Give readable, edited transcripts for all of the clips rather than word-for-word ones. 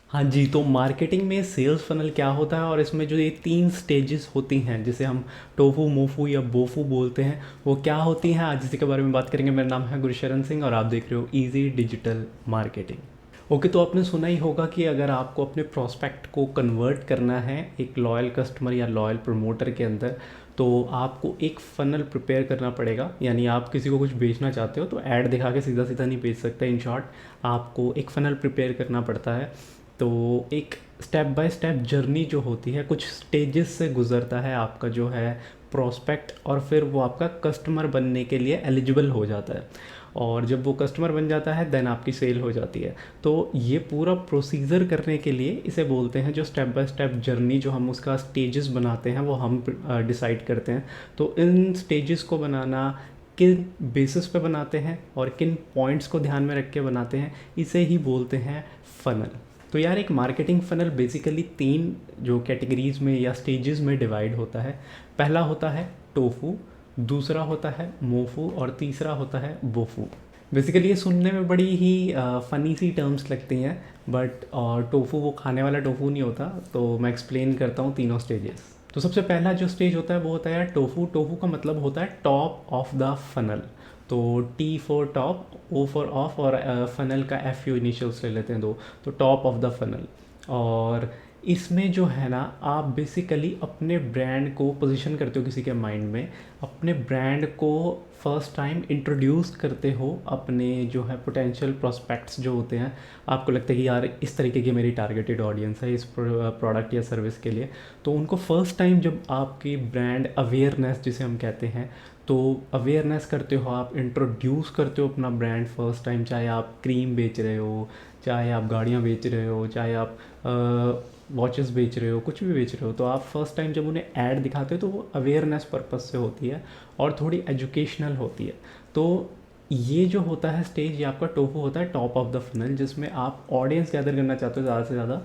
हाँ जी, तो मार्केटिंग में सेल्स फ़नल क्या होता है और इसमें जो ये 3 स्टेजेस होती हैं जिसे हम टोफू, मोफू या बोफू बोलते हैं, वो क्या होती हैं आज इसी के बारे में बात करेंगे। मेरा नाम है गुरशरण सिंह और आप देख रहे हो ईज़ी डिजिटल मार्केटिंग। ओके, तो आपने सुना ही होगा कि अगर आपको अपने प्रोस्पेक्ट को कन्वर्ट करना है एक लॉयल कस्टमर या लॉयल प्रमोटर के अंदर, तो आपको एक फ़नल प्रिपेयर करना पड़ेगा। यानी आप किसी को कुछ बेचना चाहते हो तो ऐड दिखा के सीधा सीधा नहीं बेच सकते। इन शॉर्ट, आपको एक फ़नल प्रिपेयर करना पड़ता है। तो एक स्टेप बाय स्टेप जर्नी जो होती है, कुछ स्टेजेस से गुज़रता है आपका जो है प्रोस्पेक्ट, और फिर वो आपका कस्टमर बनने के लिए एलिजिबल हो जाता है। और जब वो कस्टमर बन जाता है देन आपकी सेल हो जाती है। तो ये पूरा प्रोसीजर करने के लिए इसे बोलते हैं जो स्टेप बाय स्टेप जर्नी, जो हम उसका स्टेजेस बनाते हैं वो हम डिसाइड करते हैं। तो इन स्टेजेस को बनाना, किन बेसिस पे बनाते हैं और किन पॉइंट्स को ध्यान में रख के बनाते हैं, इसे ही बोलते हैं फ़नल। तो यार एक मार्केटिंग फ़नल बेसिकली 3 जो कैटेगरीज़ में या स्टेजेस में डिवाइड होता है। पहला होता है टोफू, दूसरा होता है मोफू और तीसरा होता है बोफू। बेसिकली ये सुनने में बड़ी ही फ़नी सी टर्म्स लगती हैं, बट टोफू वो खाने वाला टोफू नहीं होता। तो मैं एक्सप्लेन करता हूँ तीनों स्टेजेस। तो सबसे पहला जो स्टेज होता है वो होता है टोफू। टोफू का मतलब होता है टॉप ऑफ द फनल। तो T for top, O for of, और फनल का एफ यू इनिशियल्स ले लेते हैं दो। तो टॉप ऑफ द फनल। और इसमें जो है ना, आप बेसिकली अपने ब्रांड को पोजीशन करते हो किसी के माइंड में। अपने ब्रांड को फर्स्ट टाइम इंट्रोड्यूस करते हो अपने जो है पोटेंशियल प्रोस्पेक्ट्स जो होते हैं। आपको लगता है कि यार इस तरीके की मेरी टारगेटेड ऑडियंस है इस प्रोडक्ट या सर्विस के लिए। तो उनको फर्स्ट टाइम जब आपकी ब्रांड अवेयरनेस जिसे हम कहते हैं, तो अवेयरनेस करते हो, आप इंट्रोड्यूस करते हो अपना ब्रांड फर्स्ट टाइम। चाहे आप क्रीम बेच रहे हो, चाहे आप गाड़ियाँ बेच रहे हो, चाहे आप वॉचेस बेच रहे हो, कुछ भी बेच रहे हो, तो आप फर्स्ट टाइम जब उन्हें ऐड दिखाते हो तो वो अवेयरनेस पर्पज़ से होती है और थोड़ी एजुकेशनल होती है। तो ये जो होता है स्टेज, ये आपका टोफू होता है, टॉप ऑफ द फनल, जिसमें आप ऑडियंस गैदर करना चाहते हो ज़्यादा से ज़्यादा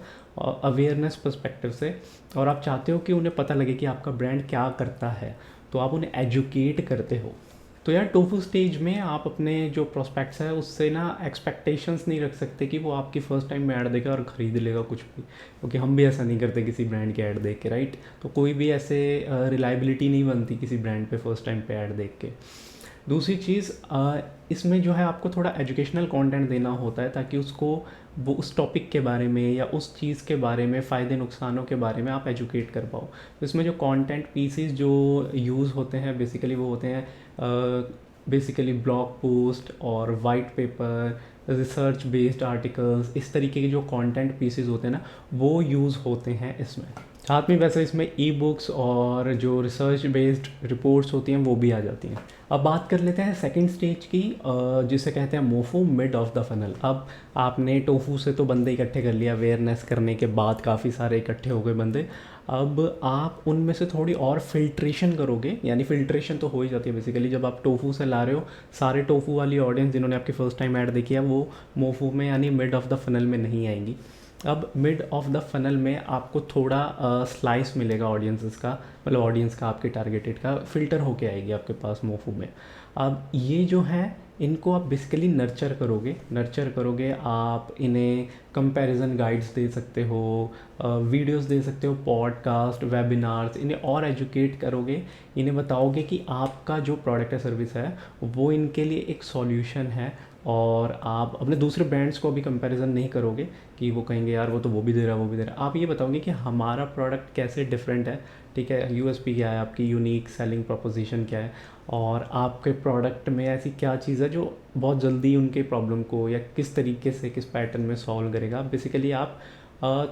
अवेयरनेस पर्सपेक्टिव से। और आप चाहते हो कि उन्हें पता लगे कि आपका ब्रांड क्या करता है, तो आप उन्हें एजुकेट करते हो। तो यार टोफू स्टेज में आप अपने जो प्रोस्पेक्ट्स है उससे ना एक्सपेक्टेशंस नहीं रख सकते कि वो आपकी फ़र्स्ट टाइम में ऐड देगा और ख़रीद लेगा कुछ भी, क्योंकि हम भी ऐसा नहीं करते किसी ब्रांड के ऐड देख के, राइट। तो कोई भी ऐसे रिलायबिलिटी नहीं बनती किसी ब्रांड पे फ़र्स्ट टाइम पे ऐड देख के। दूसरी चीज़, इसमें जो है आपको थोड़ा एजुकेशनल कंटेंट देना होता है ताकि उसको वो उस टॉपिक के बारे में या उस चीज़ के बारे में, फ़ायदे नुकसानों के बारे में आप एजुकेट कर पाओ। तो इसमें जो कंटेंट पीसेस जो यूज़ होते हैं बेसिकली वो होते हैं बेसिकली ब्लॉग पोस्ट और white paper, research based articles, इस तरीके के जो कंटेंट पीसेस होते हैं ना, वो यूज़ होते हैं इसमें। साथ में वैसे इसमें ई बुक्स और जो रिसर्च बेस्ड रिपोर्ट्स होती हैं वो भी आ जाती हैं। अब बात कर लेते हैं सेकंड स्टेज की, जिसे कहते हैं मोफू, मिड ऑफ द फनल। अब आपने टोफू से तो बंदे इकट्ठे कर लिया, अवेयरनेस करने के बाद काफ़ी सारे इकट्ठे हो गए बंदे। अब आप उनमें से थोड़ी और फिल्ट्रेशन करोगे, यानी फिल्ट्रेशन तो हो ही जाती है बेसिकली जब आप टोफू से ला रहे हो। सारे टोफू वाली ऑडियंस जिन्होंने आपकी फ़र्स्ट टाइम ऐड देखी है वो मोफू में यानी मिड ऑफ द फनल में नहीं आएंगी। अब मिड ऑफ द फनल में आपको थोड़ा स्लाइस मिलेगा ऑडियंसेस का, मतलब ऑडियंस का, आपके टारगेटेड का फ़िल्टर होके आएगी आपके पास मोफू में। अब ये जो है इनको आप बेसिकली नर्चर करोगे आप इन्हें। कंपैरिजन गाइड्स दे सकते हो, वीडियोस दे सकते हो, पॉडकास्ट, वेबिनार्स, इन्हें और एजुकेट करोगे। इन्हें बताओगे कि आपका जो प्रोडक्ट है, सर्विस है, वो इनके लिए एक सॉल्यूशन है। और आप अपने दूसरे ब्रांड्स को भी कंपैरिजन नहीं करोगे कि वो कहेंगे यार वो भी दे रहा है, वो भी दे रहा है। आप ये बताओगे कि हमारा प्रोडक्ट कैसे डिफरेंट है, ठीक है, यूएसपी क्या है, आपकी यूनिक सेलिंग प्रोपोजिशन क्या है, और आपके प्रोडक्ट में ऐसी क्या चीज़ है जो बहुत जल्दी उनके प्रॉब्लम को या किस तरीके से, किस पैटर्न में सॉल्व करेगा। बेसिकली आप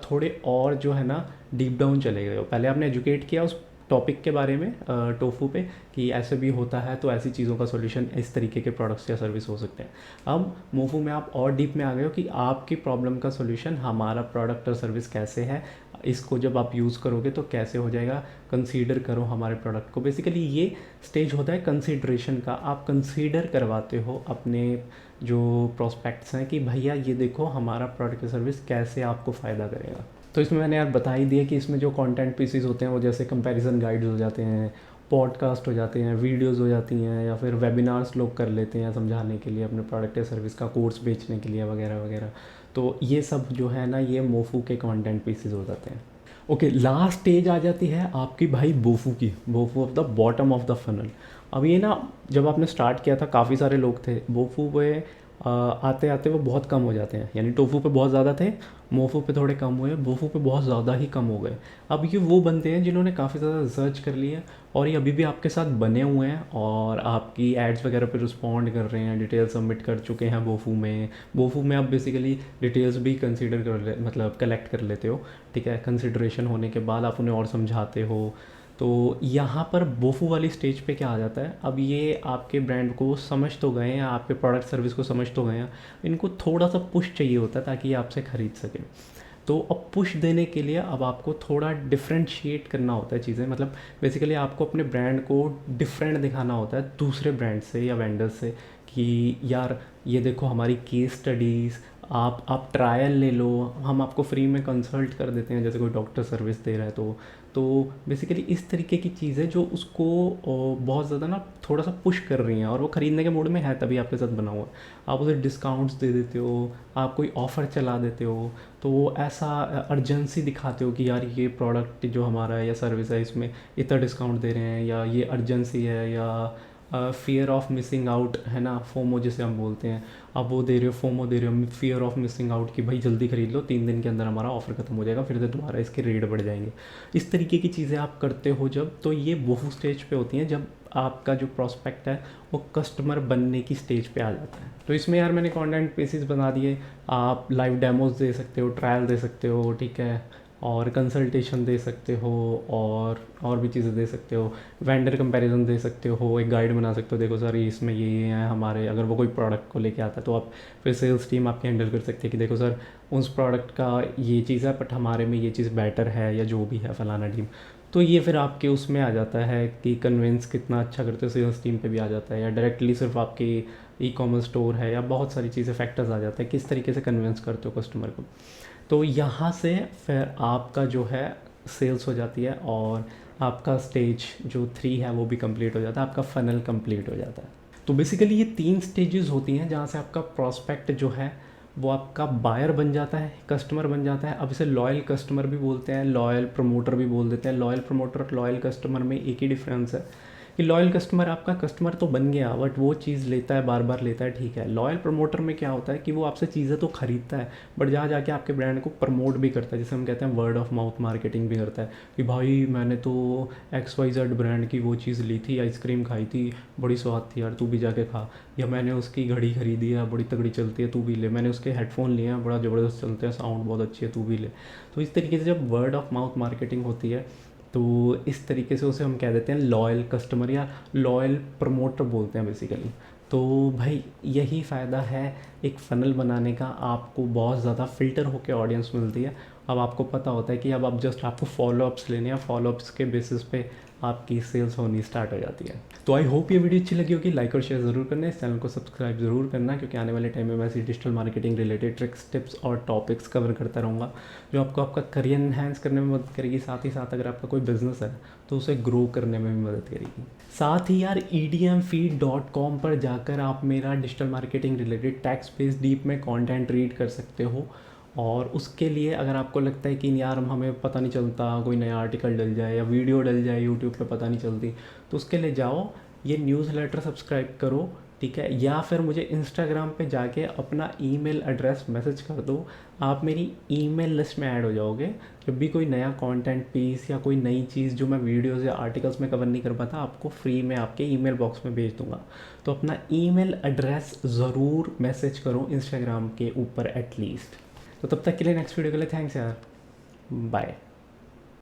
थोड़े और जो है ना डीप डाउन चले गए हो। पहले आपने एजुकेट किया उस टॉपिक के बारे में टोफू पे कि ऐसे भी होता है, तो ऐसी चीज़ों का सॉल्यूशन इस तरीके के प्रोडक्ट्स या सर्विस हो सकते हैं। अब मोफू में आप और डीप में आ गए हो कि आपकी प्रॉब्लम का सॉल्यूशन हमारा प्रोडक्ट और सर्विस कैसे है, इसको जब आप यूज़ करोगे तो कैसे हो जाएगा, कंसीडर करो हमारे प्रोडक्ट को। बेसिकली ये स्टेज होता है कंसीडरेशन का। आप कंसीडर करवाते हो अपने जो प्रोस्पेक्ट्स हैं कि भैया ये देखो हमारा प्रोडक्ट या सर्विस कैसे आपको फ़ायदा करेगा। तो इसमें मैंने यार बता ही दिया कि इसमें जो कंटेंट पीसेस होते हैं वो जैसे कंपैरिजन गाइड्स हो जाते हैं, पॉडकास्ट हो जाते हैं, वीडियोस हो जाती हैं, या फिर वेबिनार्स लोग कर लेते हैं समझाने के लिए अपने प्रोडक्ट या सर्विस का कोर्स बेचने के लिए, वगैरह वगैरह। तो ये सब जो है ना, ये मोफू के कंटेंट पीसेस हो जाते हैं। ओके, लास्ट स्टेज आ जाती है आपकी भाई बोफू की, बोफू of the bottom of the funnel. अब ये ना, जब आपने स्टार्ट किया था काफ़ी सारे लोग थे बोफू पे, आते आते वो बहुत कम हो जाते हैं। यानी टोफू पे बहुत ज़्यादा थे, मोफू पे थोड़े कम हुए, बोफू पे बहुत ज़्यादा ही कम हो गए। अब ये वो बनते हैं जिन्होंने काफ़ी ज़्यादा रिसर्च कर लिया और ये अभी भी आपके साथ बने हुए हैं और आपकी एड्स वगैरह पे रिस्पॉन्ड कर रहे हैं, डिटेल सबमिट कर चुके हैं बोफू में। बोफू में आप बेसिकली डिटेल्स भी कंसीडर कर ले, मतलब कलेक्ट कर लेते हो, ठीक है। कंसिडरेशन होने के बाद आप उन्हें और समझाते हो। तो यहाँ पर बोफू वाली स्टेज पे क्या आ जाता है, अब ये आपके ब्रांड को समझ तो गए हैं, आपके प्रोडक्ट सर्विस को समझ तो गए हैं, इनको थोड़ा सा पुश चाहिए होता है ताकि ये आपसे ख़रीद सकें। तो अब पुश देने के लिए अब आपको थोड़ा डिफ्रेंशिएट करना होता है चीज़ें, मतलब बेसिकली आपको अपने ब्रांड को डिफरेंट दिखाना होता है दूसरे ब्रांड से या वेंडर से, कि यार ये देखो हमारी केस स्टडीज़, आप ट्रायल ले लो, हम आपको फ्री में कंसल्ट कर देते हैं, जैसे कोई डॉक्टर सर्विस दे रहा है। तो बेसिकली इस तरीके की चीज़ें जो उसको बहुत ज़्यादा ना थोड़ा सा पुश कर रही हैं और वो ख़रीदने के मूड में है, तभी आपके साथ बना हुआ है। आप उसे डिस्काउंट्स दे देते हो, आप कोई ऑफ़र चला देते हो, तो वो ऐसा अर्जेंसी दिखाते हो कि यार ये प्रोडक्ट जो हमारा है या सर्विस है इसमें इतना डिस्काउंट दे रहे हैं, या ये अर्जेंसी है, या फ़ियर ऑफ मिसिंग आउट है ना, फोमो जिसे हम बोलते हैं। अब वो दे रहे हो, फोमो दे रहे हो, फ़ियर ऑफ मिसिंग आउट, कि भाई जल्दी ख़रीद लो, 3 दिन के अंदर हमारा ऑफ़र ख़त्म हो जाएगा, फिर से दोबारा इसके रेट बढ़ जाएंगे। इस तरीके की चीज़ें आप करते हो जब, तो ये वो स्टेज पे होती हैं जब आपका जो प्रॉस्पेक्ट है वो कस्टमर बनने की स्टेज पे आ जाता है। तो इसमें यार मैंने कंटेंट पीसेस बना दिए, आप लाइव डेमोज दे सकते हो, ट्रायल दे सकते हो, ठीक है, और कंसल्टेशन दे सकते हो, और भी चीज़ें दे सकते हो, वेंडर कंपैरिजन दे सकते हो, एक गाइड बना सकते हो, देखो सर इसमें ये है हमारे, अगर वो कोई प्रोडक्ट को लेके आता है तो आप फिर सेल्स टीम आपकी हैंडल कर सकते हैं कि देखो सर उस प्रोडक्ट का ये चीज़ है बट हमारे में ये चीज़ बेटर है, या जो भी है फलाना टीम। तो ये फिर आपके उसमें आ जाता है कि कन्विंस कितना अच्छा करते हो, सेल्स टीम पे भी आ जाता है, या डायरेक्टली सिर्फ आपकी ई कॉमर्स स्टोर है, या बहुत सारी चीज़ें फैक्टर्स आ जाते हैं किस तरीके से कन्विंस करते हो कस्टमर को। तो यहाँ से फिर आपका जो है सेल्स हो जाती है और आपका स्टेज जो 3 है वो भी कंप्लीट हो जाता है, आपका फनल कंप्लीट हो जाता है। तो बेसिकली ये 3 स्टेजेस होती हैं जहाँ से आपका प्रॉस्पेक्ट जो है वो आपका बायर बन जाता है, कस्टमर बन जाता है। अब इसे लॉयल कस्टमर भी बोलते हैं, लॉयल प्रमोटर भी बोल देते हैं। लॉयल प्रमोटर और लॉयल कस्टमर में एक ही डिफरेंस है कि लॉयल कस्टमर आपका कस्टमर तो बन गया बट वो चीज़ लेता है, बार बार लेता है, ठीक है। लॉयल प्रमोटर में क्या होता है कि वो आपसे चीज़ें तो ख़रीदता है बट जहाँ जाके आपके ब्रांड को प्रमोट भी करता है, जिसे हम कहते हैं वर्ड ऑफ माउथ मार्केटिंग भी करता है, कि भाई मैंने तो XYZ ब्रांड की वो चीज़ ली थी, आइसक्रीम खाई थी, बड़ी स्वाद थी यार, तू भी जाके खा। या मैंने उसकी घड़ी खरीदी है, बड़ी तगड़ी चलती है, तू भी ले। मैंने उसके हेडफोन लिए हैं, बड़ा ज़बरदस्त चलते हैं, साउंड बहुत अच्छी है, तू भी ले। तो इस तरीके से जब वर्ड ऑफ माउथ मार्केटिंग होती है तो इस तरीके से उसे हम कह देते हैं लॉयल कस्टमर या लॉयल प्रमोटर बोलते हैं बेसिकली। तो भाई यही फ़ायदा है एक फ़नल बनाने का, आपको बहुत ज़्यादा फ़िल्टर होकर ऑडियंस मिलती है। अब आपको पता होता है कि अब आप जस्ट आपको फॉलोअप्स लेने हैं, फॉलोअप्स के बेसिस पे आपकी सेल्स होनी स्टार्ट हो जाती है। तो आई होप ये वीडियो अच्छी लगी होगी, लाइक और शेयर ज़रूर करना, इस चैनल को सब्सक्राइब ज़रूर करना, क्योंकि आने वाले टाइम में मैं ऐसी digital marketing related tricks, tips और टॉपिक्स कवर करता रहूँगा जो आपको आपका करियर एनहांस करने में मदद करेगी। साथ ही साथ अगर आपका कोई बिजनेस है तो उसे ग्रो करने में भी मदद करेगी। साथ ही यार edmfeed.com पर जाकर आप मेरा digital marketing related tax based deep में कंटेंट रीड कर सकते हो। और उसके लिए अगर आपको लगता है कि यार हमें पता नहीं चलता, कोई नया आर्टिकल डल जाए या वीडियो डल जाए यूट्यूब पे पता नहीं चलती, तो उसके लिए जाओ ये न्यूज़लेटर सब्सक्राइब करो, ठीक है, या फिर मुझे इंस्टाग्राम पे जाके अपना ईमेल एड्रेस मैसेज कर दो, आप मेरी ईमेल लिस्ट में ऐड हो जाओगे। जब भी कोई नया कंटेंट पीस या कोई नई चीज़ जो मैं वीडियोज़ या आर्टिकल्स में कवर नहीं कर पाता, आपको फ्री में आपके ईमेल बॉक्स में भेज दूँगा। तो अपना ईमेल एड्रेस ज़रूर मैसेज करो इंस्टाग्राम के ऊपर एटलीस्ट। तो तब तक के लिए नेक्स्ट वीडियो के लिए थैंक्स यार, बाय।